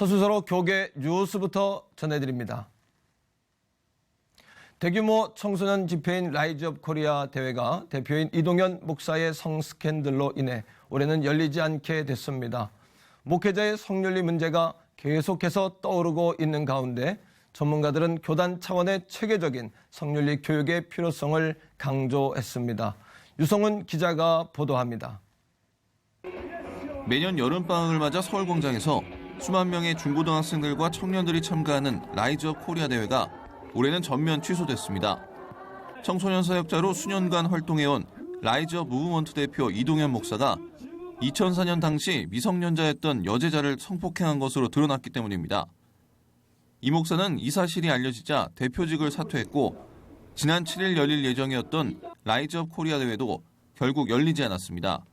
첫 순서로 교계 뉴스부터 전해드립니다. 대규모 청소년 집회인 라이즈 업 코리아 대회가 대표인 이동현 목사의 성 스캔들로 인해 올해는 열리지 않게 됐습니다. 목회자의 성윤리 문제가 계속해서 떠오르고 있는 가운데 전문가들은 교단 차원의 체계적인 성윤리 교육의 필요성을 강조했습니다. 유성훈 기자가 보도합니다. 매년 여름방학을 맞아 서울광장에서 수만 명의 중고등학생들과 청년들이 참가하는 라이즈 업 코리아 대회가 올해는 전면 취소됐습니다. 청소년 사역자로 수년간 활동해온 라이즈 업 무브먼트 대표 이동현 목사가 2004년 당시 미성년자였던 여제자를 성폭행한 것으로 드러났기 때문입니다. 이 목사는 이 사실이 알려지자 대표직을 사퇴했고 지난 7일 열릴 예정이었던 라이즈 업 코리아 대회도 결국 열리지 않았습니다.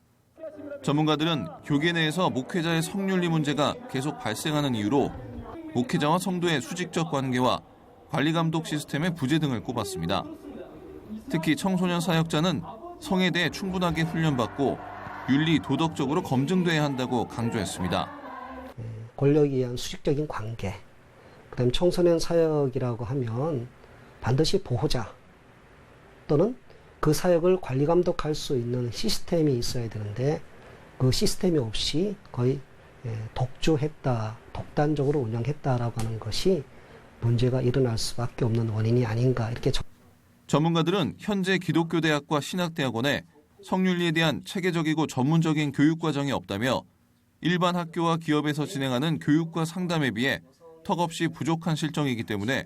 전문가들은 교계 내에서 목회자의 성윤리 문제가 계속 발생하는 이유로 목회자와 성도의 수직적 관계와 관리감독 시스템의 부재 등을 꼽았습니다. 특히 청소년 사역자는 성에 대해 충분하게 훈련받고 윤리, 도덕적으로 검증돼야 한다고 강조했습니다. 권력에 의한 수직적인 관계, 그다음에 청소년 사역이라고 하면 반드시 보호자 또는 그 사역을 관리 감독할 수 있는 시스템이 있어야 되는데 그 시스템이 없이 거의 독주했다, 독단적으로 운영했다라고 하는 것이 문제가 일어날 수밖에 없는 원인이 아닌가 이렇게. 전문가들은 현재 기독교 대학과 신학대학원에 성윤리에 대한 체계적이고 전문적인 교육 과정이 없다며 일반 학교와 기업에서 진행하는 교육과 상담에 비해 턱없이 부족한 실정이기 때문에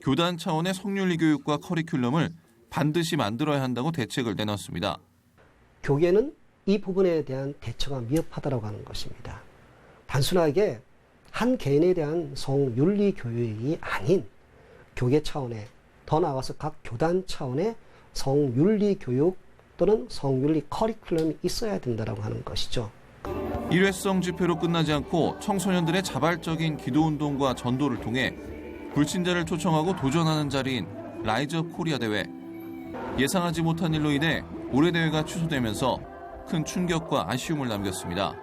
교단 차원의 성윤리 교육과 커리큘럼을 반드시 만들어야 한다고 대책을 내놨습니다. 교계는 이 부분에 대한 대처가 미흡하다고 하는 것입니다. 단순하게 한 개인에 대한 성윤리 교육이 아닌 교계 차원의, 더 나아가서 각 교단 차원의 성윤리 교육 또는 성윤리 커리큘럼이 있어야 된다고 하는 것이죠. 일회성 집회로 끝나지 않고 청소년들의 자발적인 기도운동과 전도를 통해 불신자를 초청하고 도전하는 자리인 라이즈 업 코리아 대회. 예상하지 못한 일로 인해 올해 대회가 취소되면서 큰 충격과 아쉬움을 남겼습니다.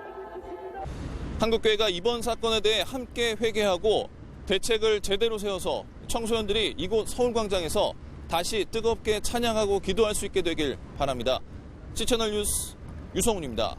한국교회가 이번 사건에 대해 함께 회개하고 대책을 제대로 세워서 청소년들이 이곳 서울광장에서 다시 뜨겁게 찬양하고 기도할 수 있게 되길 바랍니다. CCNN뉴스 유성훈입니다.